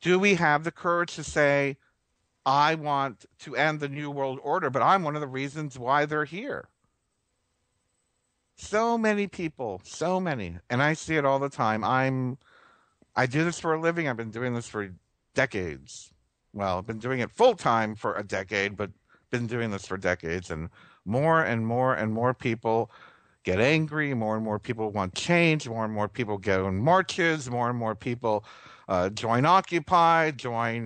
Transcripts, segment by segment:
Do we have the courage to say, I want to end the New World Order, but I'm one of the reasons why they're here? So many people, so many, and I see it all the time. I do this for a living. I've been doing this for decades. Well, I've been doing it full time for a decade, but been doing this for decades. And more and more and more people get angry. More and more people want change. More and more people go in marches. More and more people join Occupy, join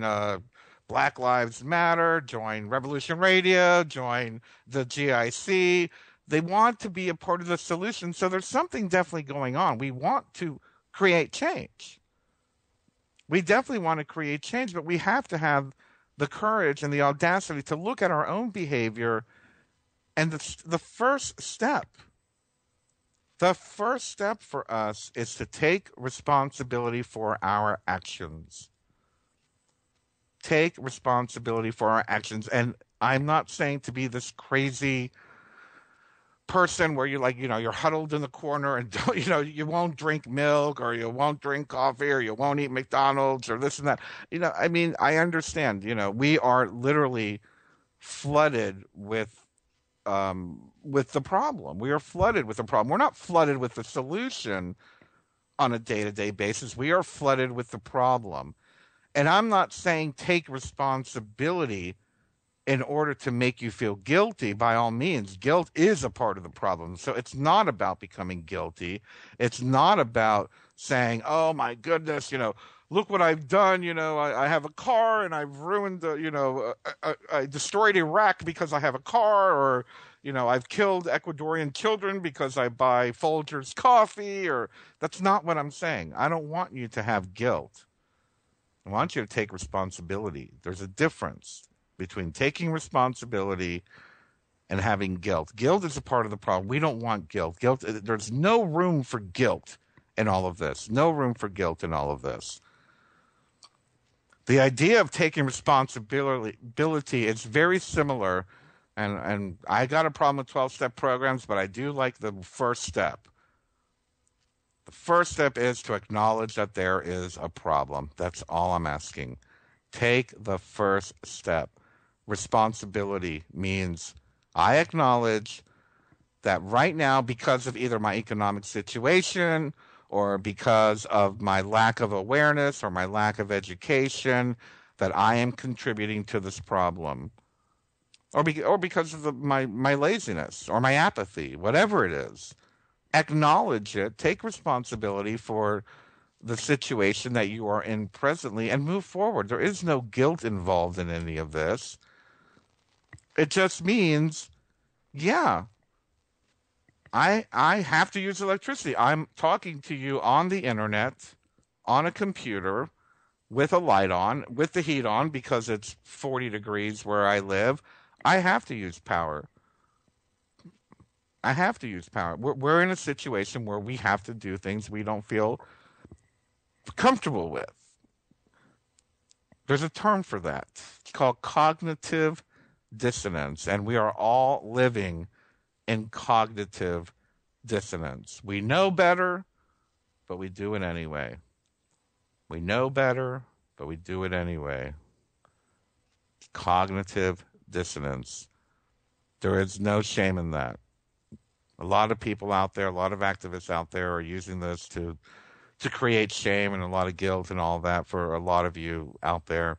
Black Lives Matter, join Revolution Radio, join the GIC. They want to be a part of the solution. So there's something definitely going on. We want to create change. We definitely want to create change, but we have to have the courage and the audacity to look at our own behavior. And the first step for us is to take responsibility for our actions. Take responsibility for our actions. And I'm not saying to be this crazy person where you're like, you're huddled in the corner and don't, you won't drink milk or you won't drink coffee or you won't eat McDonald's or this and that. I mean, I understand, we are literally flooded with the problem. We are flooded with the problem. We're not flooded with the solution on a day-to-day basis. We are flooded with the problem. And I'm not saying take responsibility in order to make you feel guilty. By all means, guilt is a part of the problem. So it's not about becoming guilty. It's not about saying, oh my goodness, look what I've done. I have a car and I've ruined I destroyed Iraq because I have a car, or, I've killed Ecuadorian children because I buy Folgers coffee, or that's not what I'm saying. I don't want you to have guilt. I want you to take responsibility. There's a difference between taking responsibility and having guilt. Guilt is a part of the problem. We don't want guilt. There's no room for guilt in all of this. No room for guilt in all of this. The idea of taking responsibility is very similar, and I got a problem with 12-step programs, but I do like the first step. The first step is to acknowledge that there is a problem. That's all I'm asking. Take the first step. Responsibility means I acknowledge that right now, because of either my economic situation or because of my lack of awareness or my lack of education, that I am contributing to this problem. Or because of my laziness or my apathy, whatever it is. Acknowledge it. Take responsibility for the situation that you are in presently and move forward. There is no guilt involved in any of this. It just means, yeah, I have to use electricity. I'm talking to you on the internet, on a computer, with a light on, with the heat on, because it's 40 degrees where I live. I have to use power. I have to use power. We're in a situation where we have to do things we don't feel comfortable with. There's a term for that. It's called cognitive dissonance, and we are all living in cognitive dissonance. We know better, but we do it anyway. We know better, but we do it anyway. Cognitive dissonance. There is no shame in that. A lot of people out there, a lot of activists out there are using this to create shame and a lot of guilt and all that for a lot of you out there.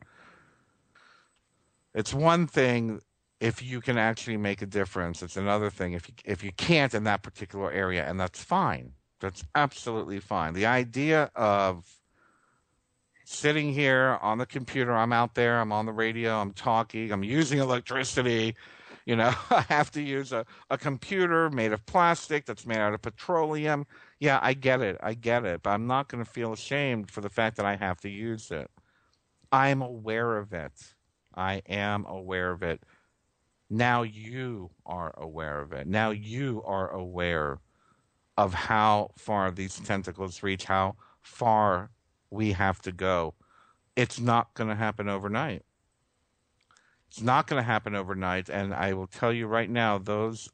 It's one thing if you can actually make a difference. It's another thing if you can't in that particular area, and that's fine. That's absolutely fine. The idea of sitting here on the computer, I'm out there, I'm on the radio, I'm talking, I'm using electricity, I have to use a computer made of plastic that's made out of petroleum. Yeah, I get it, but I'm not going to feel ashamed for the fact that I have to use it. I'm aware of it. I am aware of it. Now you are aware of it. Now you are aware of how far these tentacles reach, how far we have to go. It's not going to happen overnight. It's not going to happen overnight, and I will tell you right now, those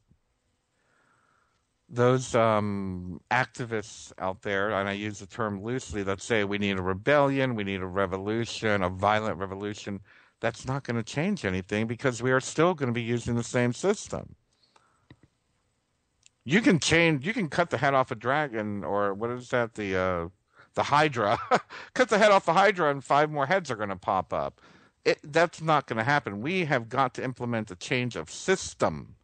those activists out there, and I use the term loosely, that say we need a rebellion, we need a revolution, a violent revolution. That's not going to change anything because we are still going to be using the same system. You can cut the head off a dragon, or what is that? The Hydra. Cut the head off the Hydra, and five more heads are going to pop up. That's not going to happen. We have got to implement a change of system,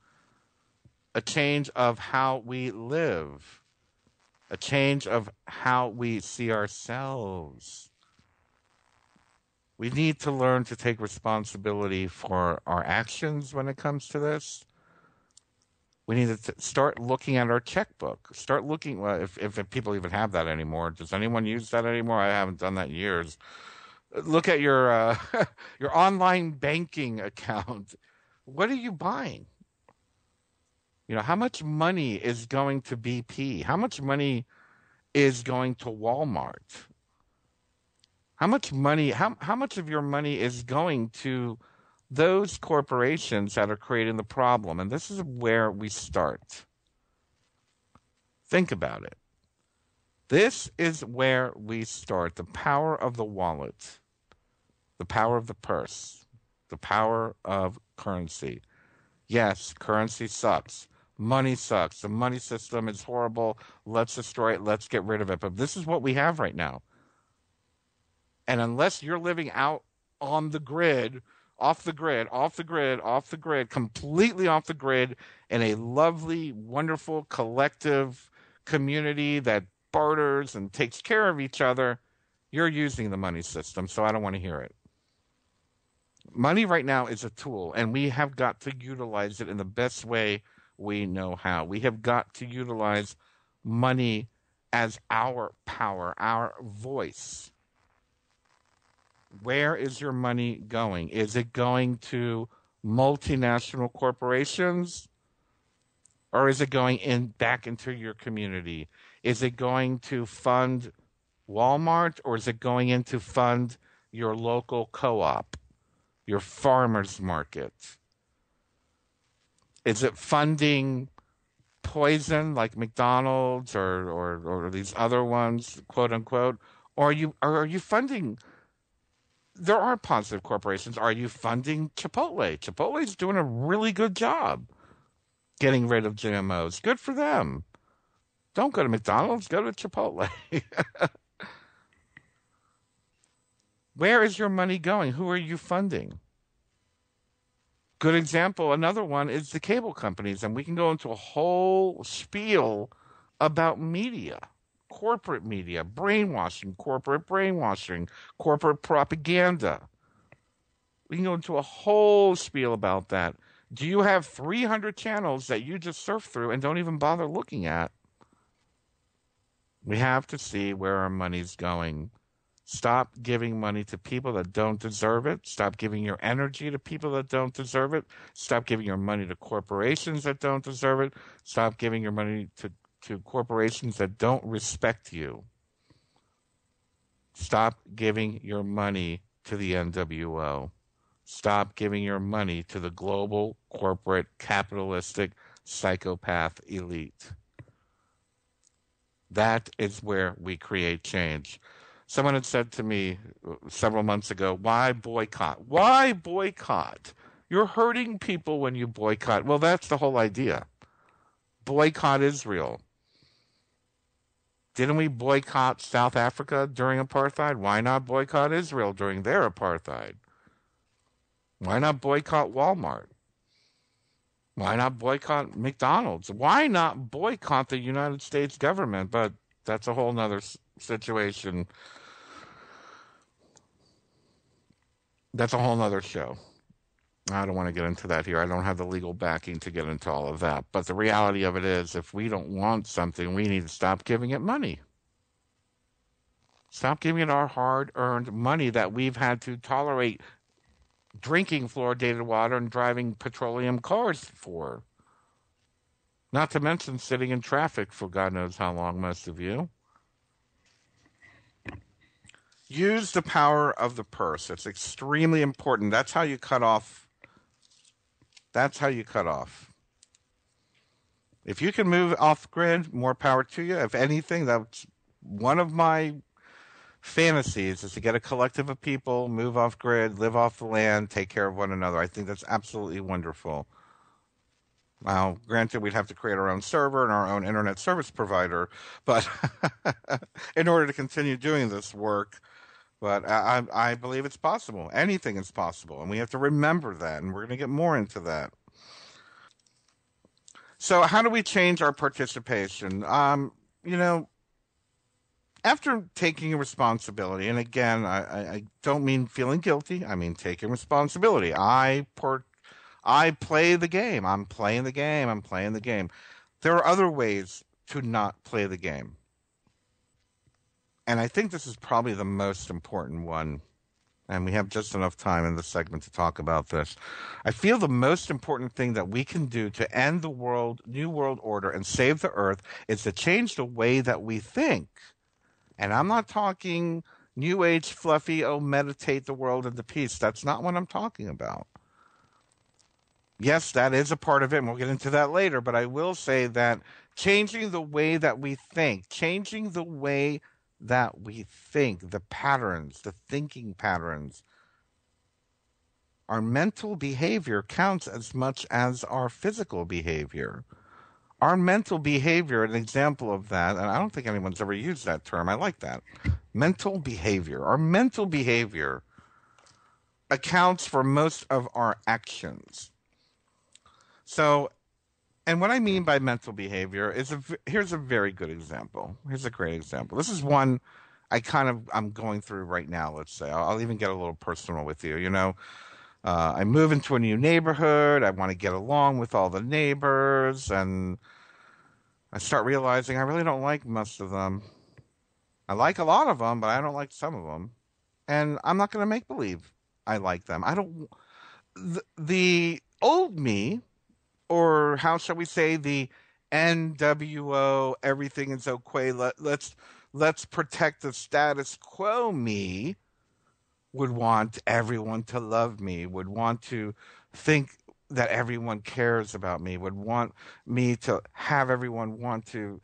a change of how we live, a change of how we see ourselves. We need to learn to take responsibility for our actions when it comes to this. We need to start looking at our checkbook. Start looking, well, if people even have that anymore. Does anyone use that anymore? I haven't done that in years. Look at your your online banking account. What are you buying? You know, how much money is going to BP? How much money is going to Walmart? How much of your money is going to those corporations that are creating the problem? And this is where we start. Think about it. This is where we start. The power of the wallet, the power of the purse, the power of currency. Yes, currency sucks. Money sucks. The money system is horrible. Let's destroy it. Let's get rid of it. But this is what we have right now. And unless you're living out on the grid, off the grid, off the grid, off the grid, completely off the grid, in a lovely, wonderful, collective community that barters and takes care of each other, you're using the money system. So I don't want to hear it. Money right now is a tool, and we have got to utilize it in the best way we know how. We have got to utilize money as our power, our voice. Where is your money going? Is it going to multinational corporations, or is it going in back into your community? Is it going to fund Walmart, or is it going in to fund your local co-op, your farmers market? Is it funding poison like McDonald's or these other ones, quote unquote? Or are you funding, there are positive corporations. Are you funding Chipotle? Chipotle's doing a really good job getting rid of GMOs. Good for them. Don't go to McDonald's, go to Chipotle. Where is your money going? Who are you funding? Good example, another one is the cable companies, and we can go into a whole spiel about media, corporate media, corporate brainwashing, corporate propaganda. We can go into a whole spiel about that. Do you have 300 channels that you just surf through and don't even bother looking at? We have to see where our money's going. Stop giving money to people that don't deserve it. Stop giving your energy to people that don't deserve it. Stop giving your money to corporations that don't deserve it. Stop giving your money to corporations that don't respect you. Stop giving your money to the NWO. Stop giving your money to the global, corporate, capitalistic, psychopath elite. That is where we create change. Someone had said to me several months ago, why boycott? Why boycott? You're hurting people when you boycott. Well, that's the whole idea. Boycott Israel. Didn't we boycott South Africa during apartheid? Why not boycott Israel during their apartheid? Why not boycott Walmart? Why not boycott McDonald's? Why not boycott the United States government? But that's a whole nother situation. That's a whole nother show. I don't want to get into that here. I don't have the legal backing to get into all of that. But the reality of it is, if we don't want something, we need to stop giving it money. Stop giving it our hard-earned money that we've had to tolerate drinking fluoridated water and driving petroleum cars for. Not to mention sitting in traffic for God knows how long, most of you. Use the power of the purse. It's extremely important. That's how you cut off. That's how you cut off If you can move off grid, more power to you. If anything, that's one of my fantasies is to get a collective of people, move off grid, live off the land, take care of one another. I think that's absolutely wonderful. Now, granted, we'd have to create our own server and our own internet service provider, but in order to continue doing this work, but I believe it's possible. Anything is possible, and we have to remember that, and we're going to get more into that. So, how do we change our participation? You know, after taking responsibility, and again, I don't mean feeling guilty. I mean taking responsibility. I play the game. I'm playing the game. I'm playing the game. There are other ways to not play the game, and I think this is probably the most important one. And we have just enough time in this segment to talk about this. I feel the most important thing that we can do to end the new world order, and save the earth is to change the way that we think. And I'm not talking new age fluffy, oh, meditate the world into peace. That's not what I'm talking about. Yes, that is a part of it, and we'll get into that later. But I will say that changing the way that we think, changing the way that we think, the patterns, the thinking patterns, our mental behavior counts as much as our physical behavior. Our mental behavior, an example of that, and I don't think anyone's ever used that term. I like that. Mental behavior. Our mental behavior accounts for most of our actions. So, and what I mean by mental behavior is here's a very good example. Here's a great example. This is one I'm going through right now. Let's say I'll even get a little personal with you. I move into a new neighborhood. I want to get along with all the neighbors, and I start realizing I really don't like most of them. I like a lot of them, but I don't like some of them. And I'm not going to make believe I like them. I don't. The old me, or how shall we say, the NWO, everything is okay. Let's protect the status quo me, would want everyone to love me, would want to think that everyone cares about me, would want me to have everyone want to,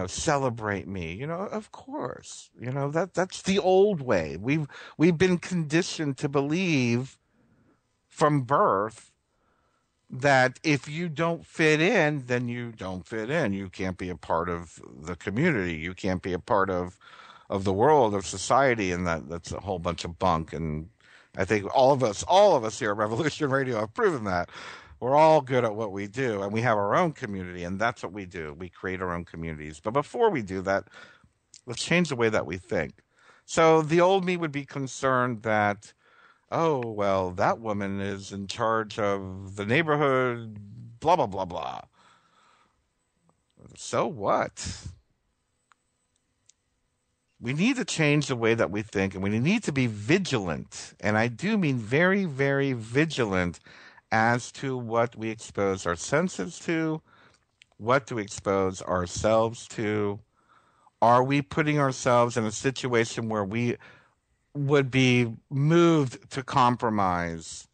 celebrate me. Of course, that's the old way. We've been conditioned to believe from birth that if you don't fit in, then you don't fit in. You can't be a part of the community. You can't be a part of the world, of society, and that's a whole bunch of bunk. And I think all of us here at Revolution Radio have proven that. We're all good at what we do, and we have our own community, and that's what we do. We create our own communities. But before we do that, let's change the way that we think. So the old me would be concerned that, oh, well, that woman is in charge of the neighborhood, blah, blah, blah, blah. So what? We need to change the way that we think, and we need to be vigilant. And I do mean very, very vigilant as to what we expose our senses to, what do we expose ourselves to. Are we putting ourselves in a situation where we would be moved to compromise?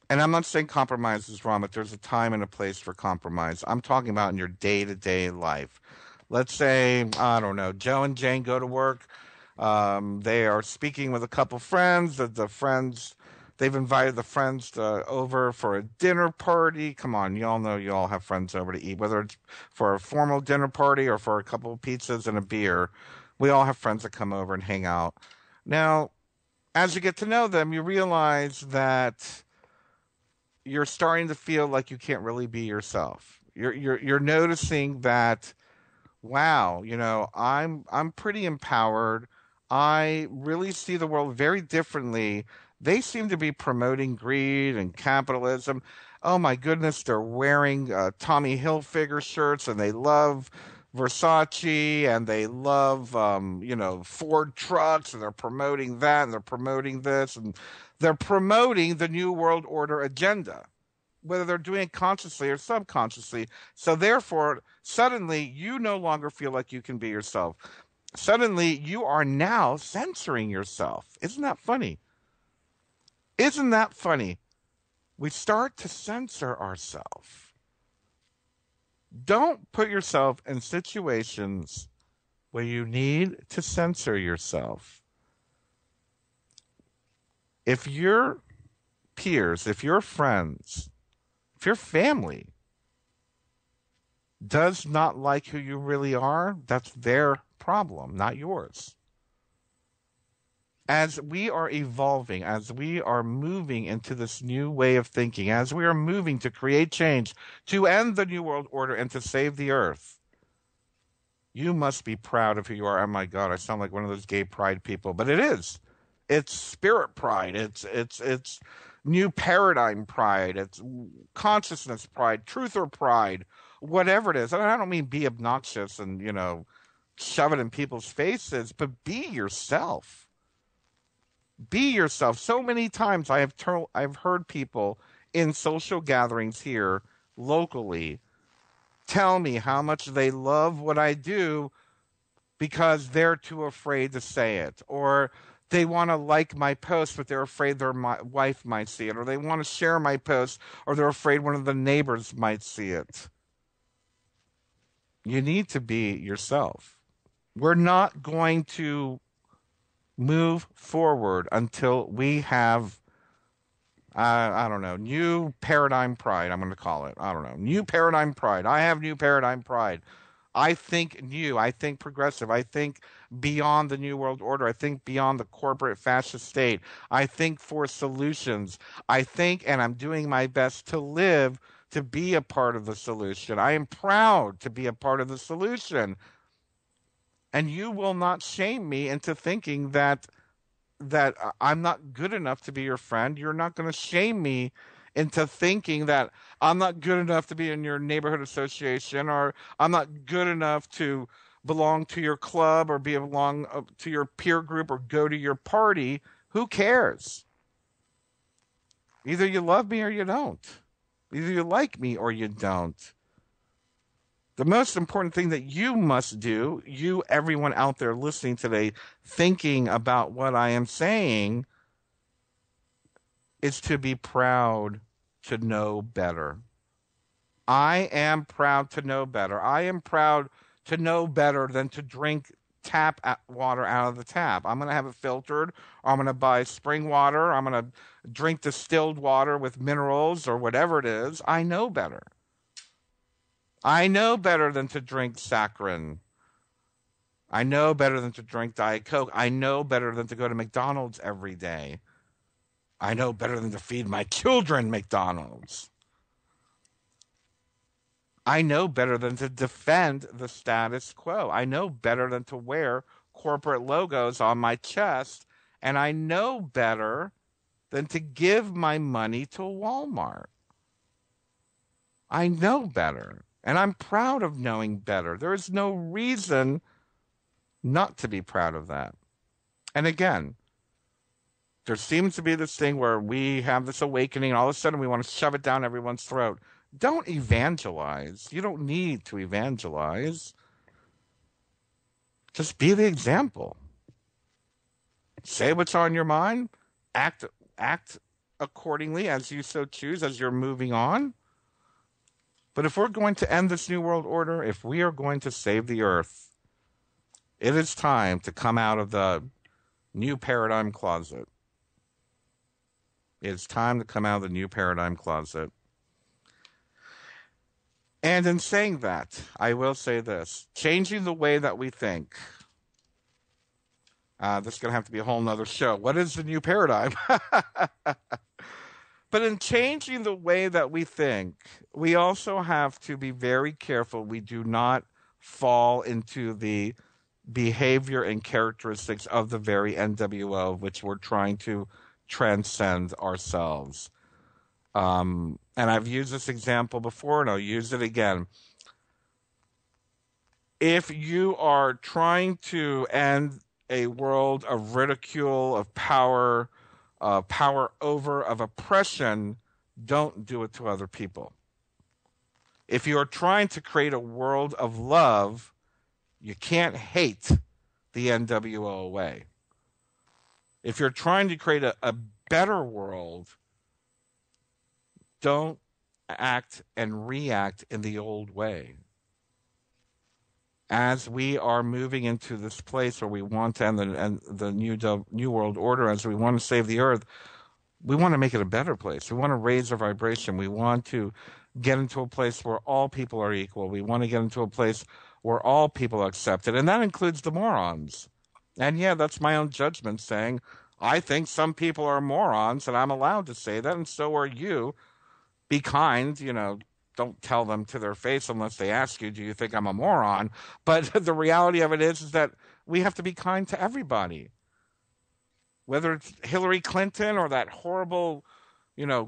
And I'm not saying compromise is wrong, but there's a time and a place for compromise. I'm talking about in your day-to-day life. Let's say, I don't know, Joe and Jane go to work. They are speaking with a couple friends. They've invited the friends over for a dinner party. Come on, you all know you all have friends over to eat, whether it's for a formal dinner party or for a couple of pizzas and a beer. We all have friends that come over and hang out. Now, as you get to know them, you realize that you're starting to feel like you can't really be yourself. You're noticing that, wow, I'm pretty empowered. I really see the world very differently. They seem to be promoting greed and capitalism. Oh my goodness, they're wearing Tommy Hilfiger shirts, and they love Versace, and they love Ford trucks, and they're promoting that, and they're promoting this, and they're promoting the New World Order agenda, whether they're doing it consciously or subconsciously. So therefore, suddenly you no longer feel like you can be yourself. Suddenly you are now censoring yourself. Isn't that funny? Isn't that funny? We start to censor ourselves. Don't put yourself in situations where you need to censor yourself. If your peers, if your friends, if your family does not like who you really are, that's their problem, not yours. As we are evolving, as we are moving into this new way of thinking, as we are moving to create change, to end the New World Order and to save the earth, you must be proud of who you are. Oh my God, I sound like one of those gay pride people, but it is. It's spirit pride. It's new paradigm pride. It's consciousness pride, truther pride, whatever it is. And I don't mean be obnoxious and, shove it in people's faces, but be yourself. Be yourself. So many times I've heard people in social gatherings here locally tell me how much they love what I do because they're too afraid to say it, or they want to like my post but they're afraid their wife might see it, or they want to share my post or they're afraid one of the neighbors might see it. You need to be yourself. We're not going to move forward until we have, I don't know, new paradigm pride, I'm going to call it. I don't know. New paradigm pride. I have new paradigm pride. I think new. I think progressive. I think beyond the New World Order. I think beyond the corporate fascist state. I think for solutions. I think, and I'm doing my best to live to be a part of the solution. I am proud to be a part of the solution. And you will not shame me into thinking that I'm not good enough to be your friend. You're not going to shame me into thinking that I'm not good enough to be in your neighborhood association, or I'm not good enough to belong to your club or belong to your peer group or go to your party. Who cares? Either you love me or you don't. Either you like me or you don't. The most important thing that you must do, you, everyone out there listening today, thinking about what I am saying, is to be proud to know better. I am proud to know better. I am proud to know better than to drink tap water out of the tap. I'm going to have it filtered, or I'm going to buy spring water. I'm going to drink distilled water with minerals or whatever it is. I know better. I know better than to drink saccharin. I know better than to drink Diet Coke. I know better than to go to McDonald's every day. I know better than to feed my children McDonald's. I know better than to defend the status quo. I know better than to wear corporate logos on my chest. And I know better than to give my money to Walmart. I know better. And I'm proud of knowing better. There is no reason not to be proud of that. And again, there seems to be this thing where we have this awakening and all of a sudden we want to shove it down everyone's throat. Don't evangelize. You don't need to evangelize. Just be the example. Say what's on your mind. Act accordingly as you so choose, as you're moving on. But if we're going to end this New World Order, if we are going to save the earth, it is time to come out of the new paradigm closet. It's time to come out of the new paradigm closet. And in saying that, I will say this. Changing the way that we think. This is going to have to be a whole nother show. What is the new paradigm? But in changing the way that we think, we also have to be very careful we do not fall into the behavior and characteristics of the very NWO, which we're trying to transcend ourselves. And I've used this example before, and I'll use it again. If you are trying to end a world of ridicule, of power over, of oppression, don't do it to other people. If you are trying to create a world of love, you can't hate the NWO way. If you're trying to create a better world, don't act and react in the old way. as we are moving into this place where we want to end the new world order, as we want to save the earth, we want to make it a better place. We want to raise our vibration. We want to get into a place where all people are equal. We want to get into a place where all people are accepted, and that includes the morons. And yeah, that's my own judgment saying I think some people are morons, and I'm allowed to say that, and so are you. Be kind, don't tell them to their face unless they ask you, do you think I'm a moron? But the reality of it is that we have to be kind to everybody, whether it's Hillary Clinton or that horrible,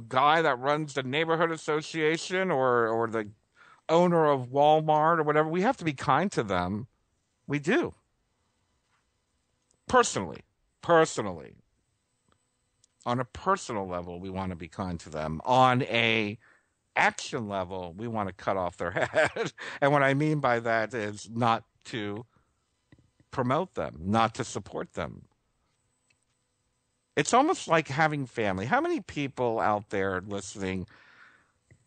guy that runs the neighborhood association or the owner of Walmart or whatever. We have to be kind to them. We do. Personally. Personally. On a personal level, we want to be kind to them. On a action level, we want to cut off their head. And what I mean by that is not to promote them, not to support them. It's almost like having family. How many people out there listening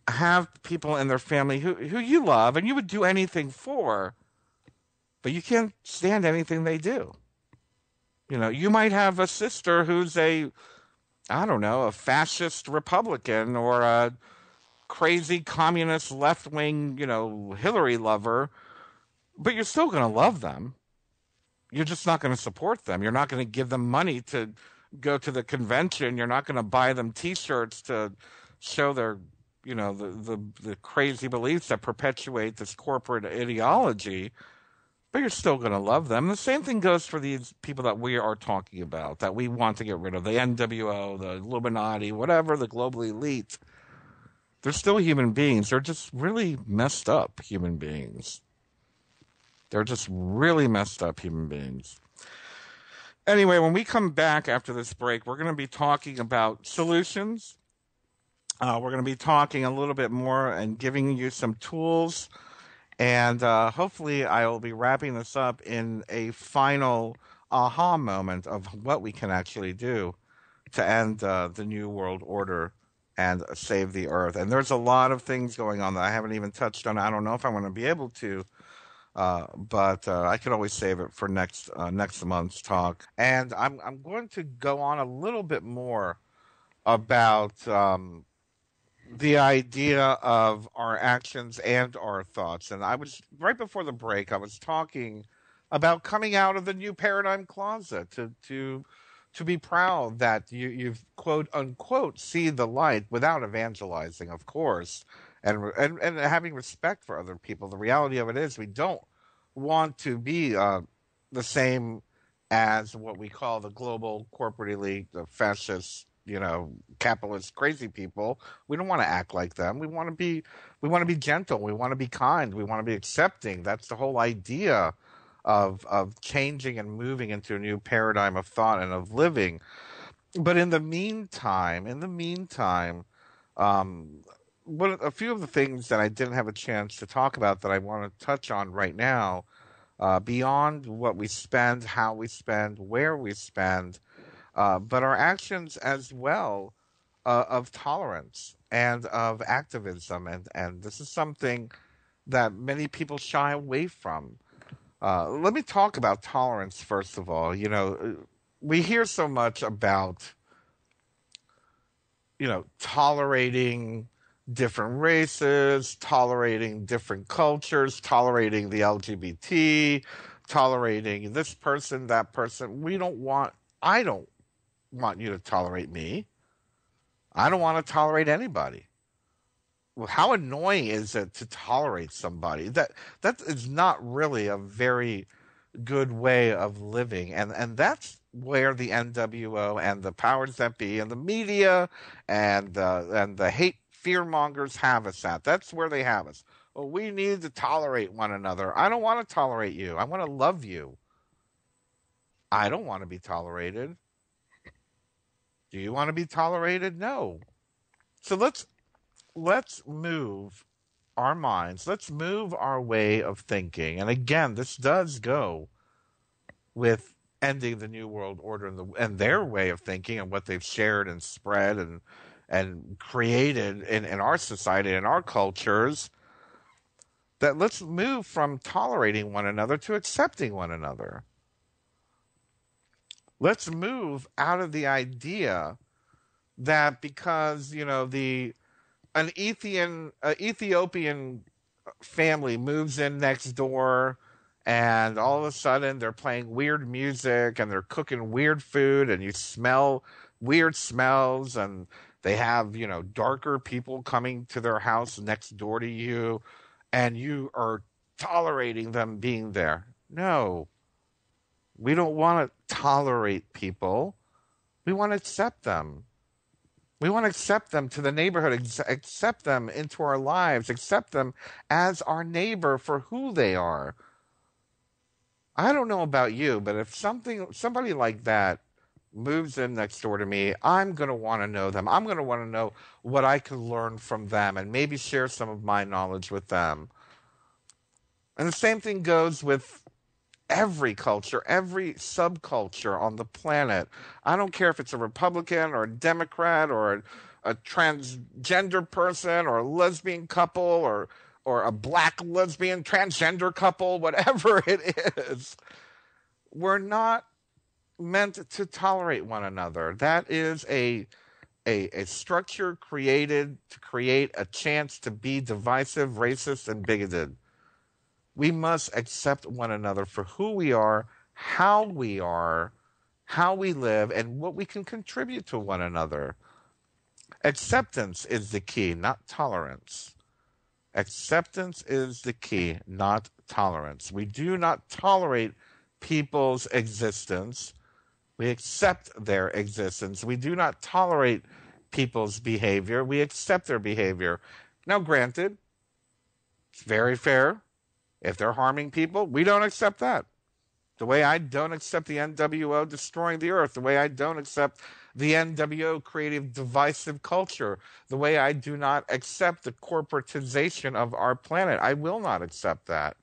have people in their family who you love and you would do anything for, but you can't stand anything they do? You might have a sister who's I don't know, a fascist Republican or a crazy communist left wing, Hillary lover, but you're still going to love them. You're just not going to support them. You're not going to give them money to go to the convention. You're not going to buy them T-shirts to show their, the crazy beliefs that perpetuate this corporate ideology. But you're still going to love them. The same thing goes for these people that we are talking about, that we want to get rid of, the NWO, the Illuminati, whatever, the global elite. They're still human beings. They're just really messed up human beings. They're just really messed up human beings. Anyway, when we come back after this break, we're going to be talking about solutions. We're going to be talking a little bit more and giving you some tools. And hopefully I will be wrapping this up in a final aha moment of what we can actually do to end the New World Order and save the Earth. And there's a lot of things going on that I haven't even touched on. I don't know if I'm going to be able to, but I could always save it for next month's talk. And I'm going to go on a little bit more about the idea of our actions and our thoughts. And I was right before the break, I was talking about coming out of the new paradigm closet to be proud that you've quote unquote see the light without evangelizing, of course, and having respect for other people. The reality of it is we don't want to be the same as what we call the global corporate elite, the fascist, capitalist crazy people. We don't want to act like them. We want to be gentle. We want to be kind. We want to be accepting. That's the whole idea of changing and moving into a new paradigm of thought and of living. But in the meantime, a few of the things that I didn't have a chance to talk about that I want to touch on right now, beyond what we spend, how we spend, where we spend, but our actions as well, of tolerance and of activism. And this is something that many people shy away from. Let me talk about tolerance first of all. We hear so much about, tolerating different races, tolerating different cultures, tolerating the LGBT, tolerating this person, that person. I don't want you to tolerate me. I don't want to tolerate anybody. Well, how annoying is it to tolerate somebody? That is not really a very good way of living, and that's where the NWO and the powers that be and the media and the hate fear mongers have us at. That's where they have us. Well, we need to tolerate one another. I don't want to tolerate you. I want to love you. I don't want to be tolerated. Do you want to be tolerated? No. So let's move our minds. Let's move our way of thinking. And again, this does go with ending the New World Order and their way of thinking and what they've shared and spread and created in our society and our cultures. that let's move from tolerating one another to accepting one another. Let's move out of the idea that because, an Ethiopian family moves in next door and all of a sudden they're playing weird music and they're cooking weird food and you smell weird smells and they have, darker people coming to their house next door to you and you are tolerating them being there. No, we don't want to tolerate people. We want to accept them. We want to accept them to the neighborhood, accept them into our lives, accept them as our neighbor for who they are. I don't know about you, but if somebody like that moves in next door to me, I'm going to want to know them. I'm going to want to know what I can learn from them and maybe share some of my knowledge with them. And the same thing goes with every culture, every subculture on the planet. I don't care if it's a Republican or a Democrat or a transgender person or a lesbian couple or a black lesbian transgender couple, whatever it is. We're not meant to tolerate one another. That is a structure created to create a chance to be divisive, racist, and bigoted. We must accept one another for who we are, how we live, and what we can contribute to one another. Acceptance is the key, not tolerance. Acceptance is the key, not tolerance. We do not tolerate people's existence. We accept their existence. We do not tolerate people's behavior. We accept their behavior. Now, granted, it's very fair. If they're harming people, we don't accept that. The way I don't accept the NWO destroying the earth, the way I don't accept the NWO creating divisive culture, the way I do not accept the corporatization of our planet. I will not accept that.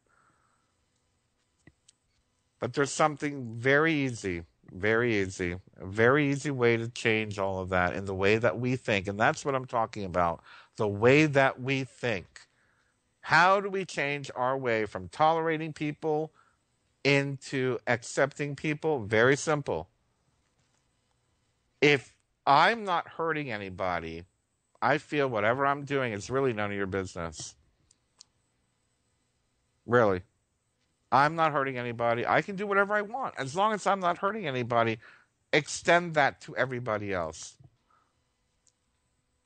But there's something very easy, a very easy way to change all of that in the way that we think. And that's what I'm talking about, the way that we think. How do we change our way from tolerating people into accepting people? Very simple. If I'm not hurting anybody, I feel whatever I'm doing is really none of your business. Really. I'm not hurting anybody. I can do whatever I want. As long as I'm not hurting anybody, extend that to everybody else.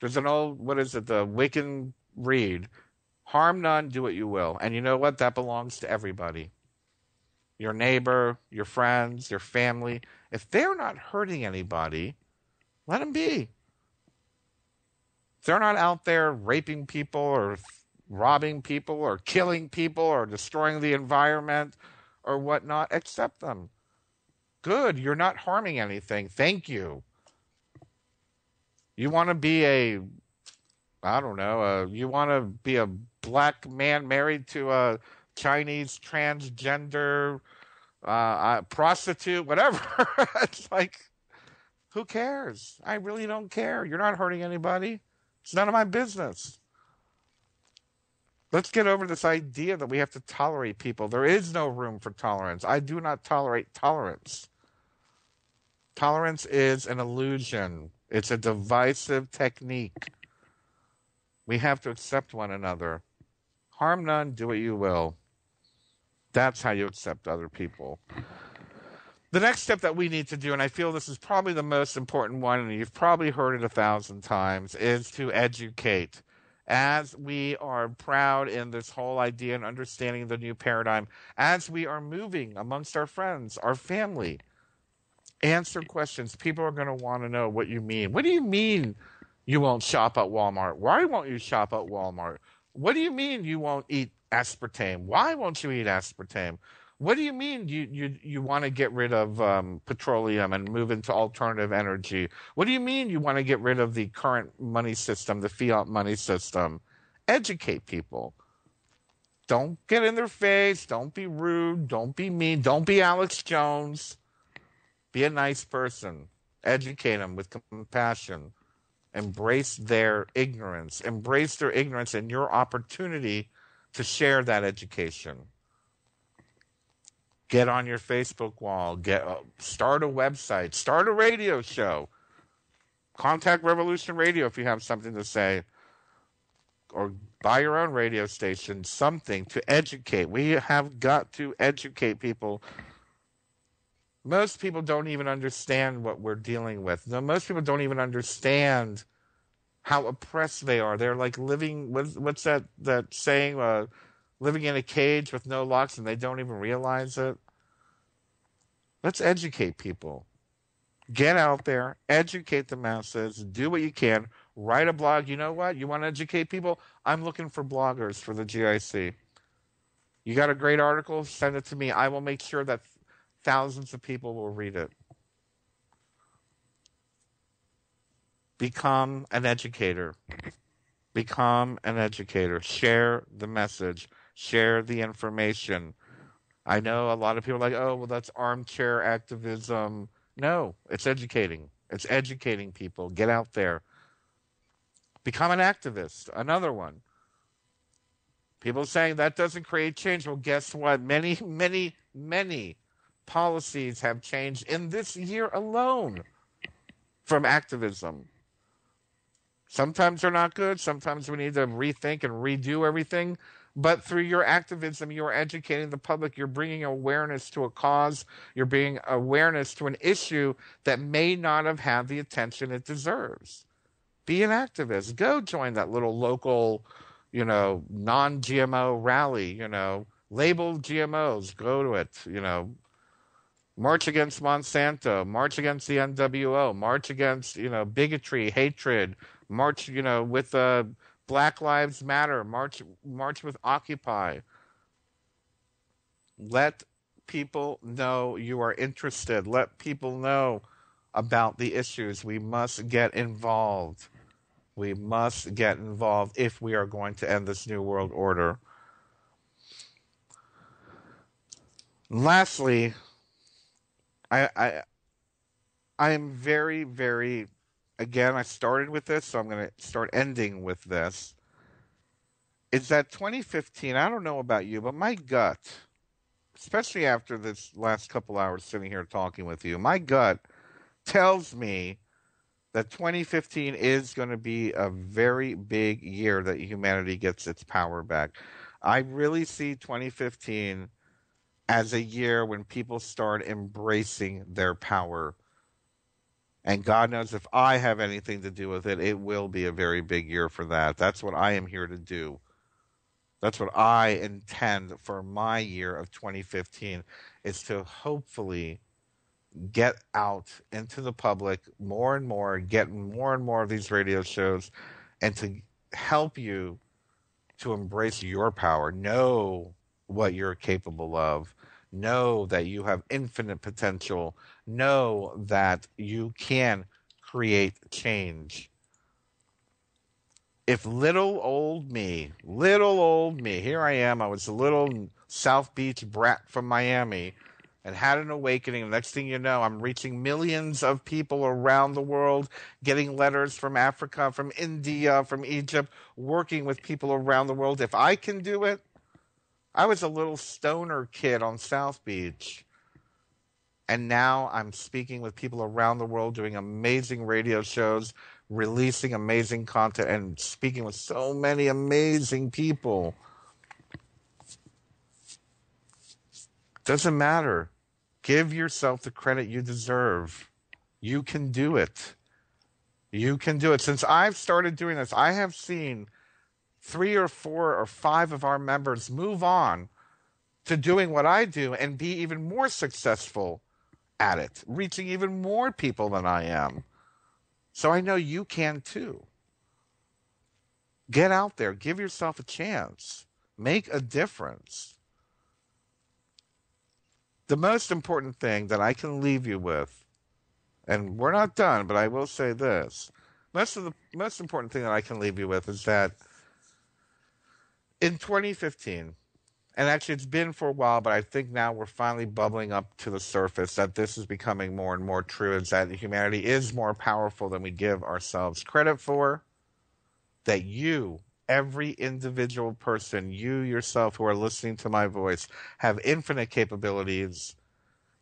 There's an old, the Wiccan read. Harm none, do what you will. And you know what? That belongs to everybody. Your neighbor, your friends, your family. If they're not hurting anybody, let them be. If they're not out there raping people or robbing people or killing people or destroying the environment or whatnot, accept them. Good, you're not harming anything. Thank you. You want to be you want to be a black man married to a Chinese transgender prostitute, whatever. It's like, who cares? I really don't care. You're not hurting anybody. It's none of my business. Let's get over this idea that we have to tolerate people. There is no room for tolerance. I do not tolerate tolerance. Tolerance is an illusion. It's a divisive technique. We have to accept one another. Harm none, do what you will. That's how you accept other people. The next step that we need to do, and I feel this is probably the most important one, and you've probably heard it 1,000 times, is to educate. As we are proud in this whole idea and understanding the new paradigm, as we are moving amongst our friends, our family, answer questions. People are going to want to know what you mean. What do you mean you won't shop at Walmart? Why won't you shop at Walmart? What do you mean you won't eat aspartame? Why won't you eat aspartame? What do you mean you want to get rid of petroleum and move into alternative energy? What do you mean you want to get rid of the current money system, the fiat money system? Educate people. Don't get in their face. Don't be rude. Don't be mean. Don't be Alex Jones. Be a nice person. Educate them with compassion. Embrace their ignorance. Embrace their ignorance and your opportunity to share that education. Get on your Facebook wall, start a website, start a radio show. Contact Revolution Radio if you have something to say, or buy your own radio station, something to educate. We have got to educate people. Most people don't even understand what we're dealing with. No, most people don't even understand how oppressed they are. They're like living, what's that saying, living in a cage with no locks, and they don't even realize it. Let's educate people. Get out there, educate the masses, do what you can, write a blog. You know what? You want to educate people? I'm looking for bloggers for the G.I.C. You got a great article? Send it to me. I will make sure that thousands of people will read it. Become an educator. Become an educator. Share the message. Share the information. I know a lot of people are like, oh, well, that's armchair activism. No, it's educating. It's educating people. Get out there. Become an activist. Another one. People saying that doesn't create change. Well, guess what? Many, many, many policies have changed in this year alone from activism. Sometimes they're not good. Sometimes we need to rethink and redo everything. But through your activism, you're educating the public. You're bringing awareness to a cause. You're bringing awareness to an issue that may not have had the attention it deserves. Be an activist. Go join that little local, non-GMO rally, label GMOs. Go to it, March against Monsanto. March against the NWO. March against, bigotry, hatred. March, with Black Lives Matter. March with Occupy. Let people know you are interested. Let people know about the issues. We must get involved. We must get involved if we are going to end this new world order. Lastly, I am very, very, again, I started with this, so I'm going to start ending with this. Is that 2015, I don't know about you, but my gut, especially after this last couple hours sitting here talking with you, my gut tells me that 2015 is going to be a very big year that humanity gets its power back. I really see 2015 as a year when people start embracing their power. And God knows if I have anything to do with it, it will be a very big year for that. That's what I am here to do. That's what I intend for my year of 2015, is to hopefully get out into the public more and more, get more and more of these radio shows, and to help you to embrace your power. Know what you're capable of. Know that you have infinite potential. Know that you can create change. If little old me, here I am, I was a little South Beach brat from Miami and had an awakening. The next thing you know, I'm reaching millions of people around the world, getting letters from Africa, from India, from Egypt, working with people around the world. If I can do it, I was a little stoner kid on South Beach. And now I'm speaking with people around the world, doing amazing radio shows, releasing amazing content, and speaking with so many amazing people. Doesn't matter. Give yourself the credit you deserve. You can do it. You can do it. Since I've started doing this, I have seen 3 or 4 or 5 of our members move on to doing what I do and be even more successful at it, reaching even more people than I am. So I know you can too. Get out there. Give yourself a chance. Make a difference. The most important thing that I can leave you with, and we're not done, but I will say this. The most important thing that I can leave you with is that in 2015, and actually it's been for a while, but I think now we're finally bubbling up to the surface that this is becoming more and more true, is that humanity is more powerful than we give ourselves credit for, that you every individual person, you yourself who are listening to my voice, have infinite capabilities,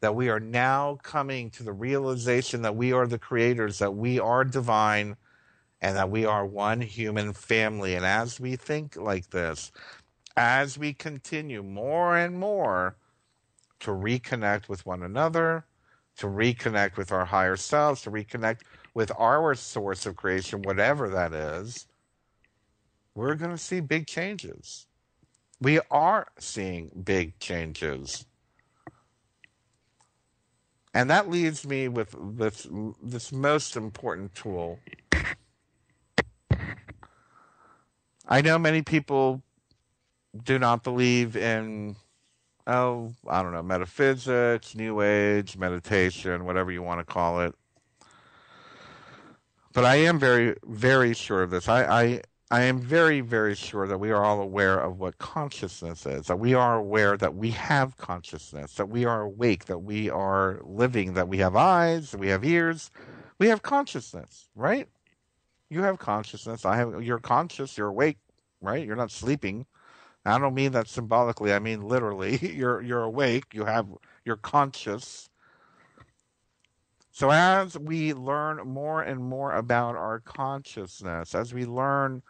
that we are now coming to the realization that we are the creators, that we are divine, and that we are one human family. And as we think like this, as we continue more and more to reconnect with one another, to reconnect with our higher selves, to reconnect with our source of creation, whatever that is, we're going to see big changes. We are seeing big changes. And that leaves me with this most important tool. I know many people do not believe in, oh, I don't know, metaphysics, new age, meditation, whatever you want to call it. But I am very, very sure of this. I am very, very sure that we are all aware of what consciousness is, that we are aware that we have consciousness, that we are awake, that we are living, that we have eyes, that we have ears. We have consciousness, right? You have consciousness. You're conscious, you're awake, right? You're not sleeping. I don't mean that symbolically. I mean literally. You're awake. You're conscious. So as we learn more and more about our consciousness, as we learn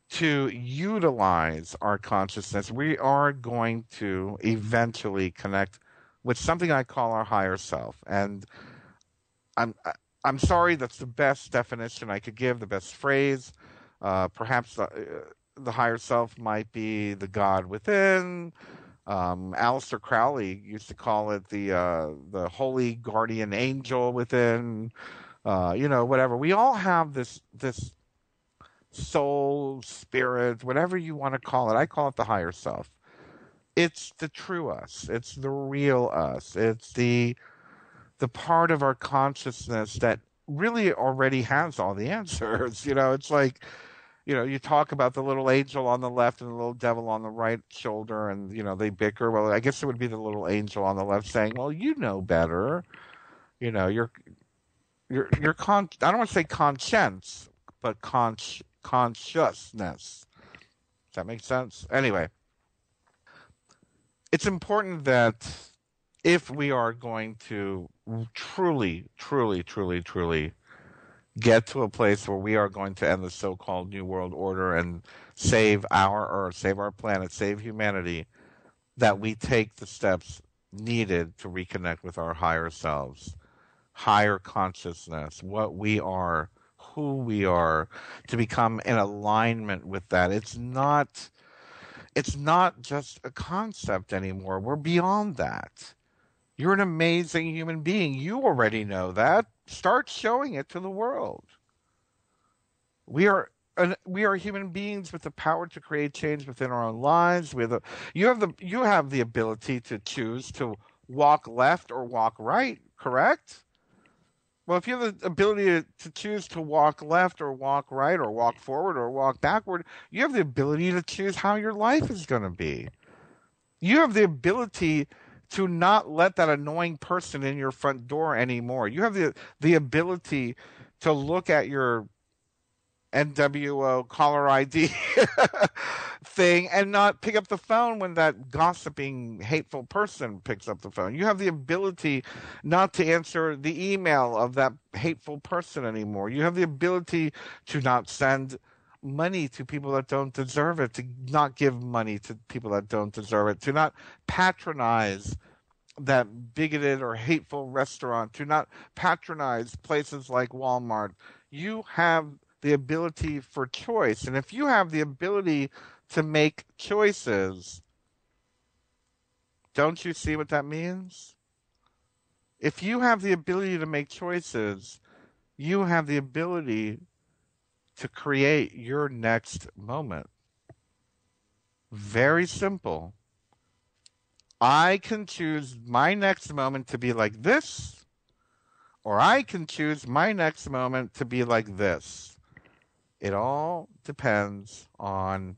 to utilize our consciousness, we are going to eventually connect with something I call our higher self. And I'm I'm sorry, that's the best definition I could give, the best phrase. Perhaps the higher self might be the God within. Aleister Crowley used to call it the holy guardian angel within. Whatever. We all have this soul, spirit, whatever you want to call it. I call it the higher self. It's the true us. It's the real us. It's the part of our consciousness that really already has all the answers. It's like, you talk about the little angel on the left and the little devil on the right shoulder, and they bicker. Well, I guess it would be the little angel on the left saying, "Well, you know better." I don't want to say conscience, but consciousness. Does that make sense? Anyway, it's important that if we are going to truly, truly, truly, truly get to a place where we are going to end the so-called New World Order and save our Earth, save our planet, save humanity, that we take the steps needed to reconnect with our higher selves, higher consciousness, what we are, who we are, to become in alignment with that. It's not just a concept anymore. We're beyond that. You're an amazing human being. You already know that. Start showing it to the world. We are human beings with the power to create change within our own lives. You have the ability to choose to walk left or walk right, correct? Well, if you have the ability to choose to walk left or walk right or walk forward or walk backward, you have the ability to choose how your life is going to be. You have the ability to not let that annoying person in your front door anymore. You have the ability to look at your NWO caller ID thing and not pick up the phone when that gossiping, hateful person picks up the phone. You have the ability not to answer the email of that hateful person anymore. You have the ability to not send money to people that don't deserve it, to not give money to people that don't deserve it, to not patronize that bigoted or hateful restaurant, to not patronize places like Walmart. You have the ability for choice. And if you have the ability to make choices, don't you see what that means? If you have the ability to make choices, you have the ability to create your next moment. Very simple. I can choose my next moment to be like this, or I can choose my next moment to be like this. It all depends on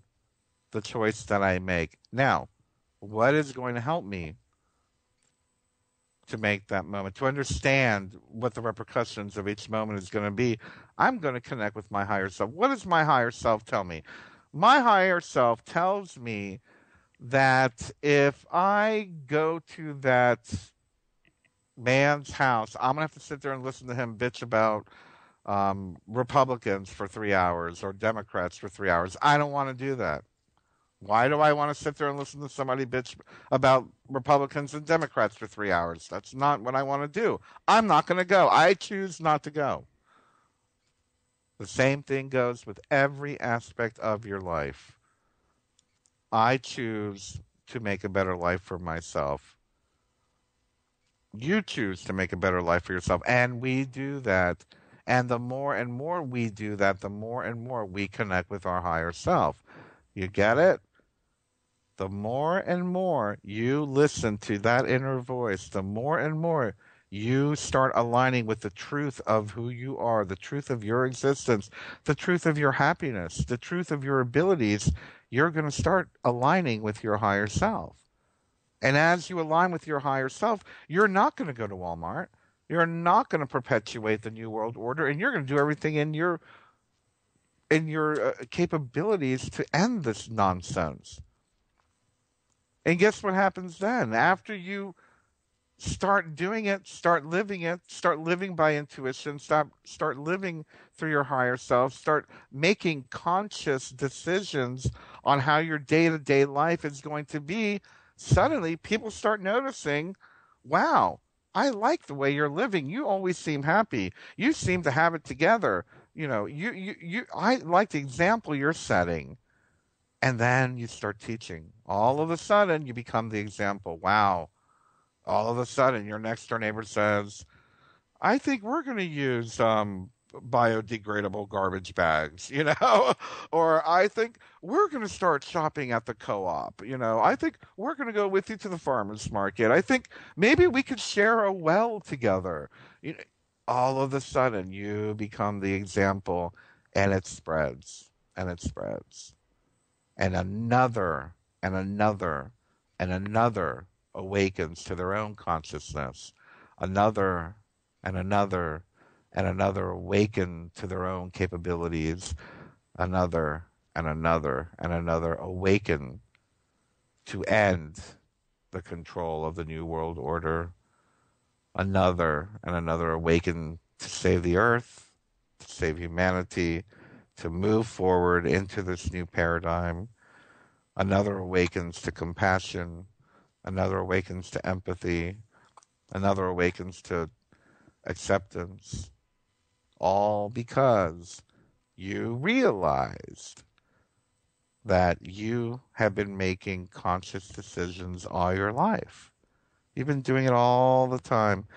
the choice that I make. Now, what is going to help me to make that moment, to understand what the repercussions of each moment is going to be. I'm going to connect with my higher self. What does my higher self tell me? My higher self tells me that if I go to that man's house, I'm going to have to sit there and listen to him bitch about Republicans for 3 hours or Democrats for 3 hours. I don't want to do that. Why do I want to sit there and listen to somebody bitch about Republicans and Democrats for 3 hours? That's not what I want to do. I'm not going to go. I choose not to go. The same thing goes with every aspect of your life. I choose to make a better life for myself. You choose to make a better life for yourself. And we do that. And the more and more we do that, the more and more we connect with our higher self. You get it? The more and more you listen to that inner voice, the more and more you start aligning with the truth of who you are, the truth of your existence, the truth of your happiness, the truth of your abilities. You're going to start aligning with your higher self. And as you align with your higher self, you're not going to go to Walmart. You're not going to perpetuate the New World Order, and you're going to do everything in your capabilities to end this nonsense. And guess what happens then? After you start doing it, start living by intuition, start living through your higher self, start making conscious decisions on how your day-to-day life is going to be, suddenly people start noticing, wow, I like the way you're living. You always seem happy. You seem to have it together. I like the example you're setting. And then you start teaching. All of a sudden, you become the example. Wow. All of a sudden, your next door neighbor says, I think we're going to use biodegradable garbage bags, or I think we're going to start shopping at the co-op, I think we're going to go with you to the farmer's market. I think maybe we could share a well together. All of a sudden, you become the example, and it spreads, and it spreads. And another and another and another awakens to their own consciousness. Another and another and another awaken to their own capabilities. Another and another and another awaken to end the control of the New World Order. Another and another awaken to save the earth, to save humanity, to move forward into this new paradigm. Another awakens to compassion. Another awakens to empathy. Another awakens to acceptance. All because you realized that you have been making conscious decisions all your life. You've been doing it all the time.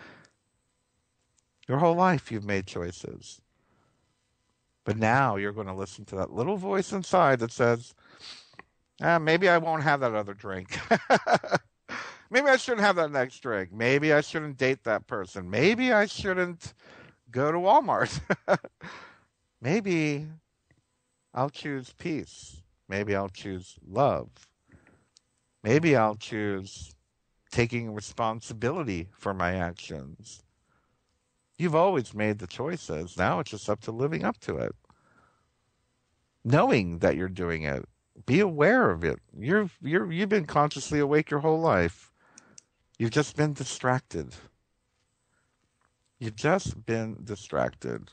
Your whole life you've made choices. But now you're going to listen to that little voice inside that says, maybe I won't have that other drink. Maybe I shouldn't have that next drink. Maybe I shouldn't date that person. Maybe I shouldn't go to Walmart. Maybe I'll choose peace. Maybe I'll choose love. Maybe I'll choose taking responsibility for my actions. You've always made the choices. Now it's just up to living up to it. Knowing that you're doing it. Be aware of it. You've been consciously awake your whole life. You've just been distracted. You've just been distracted.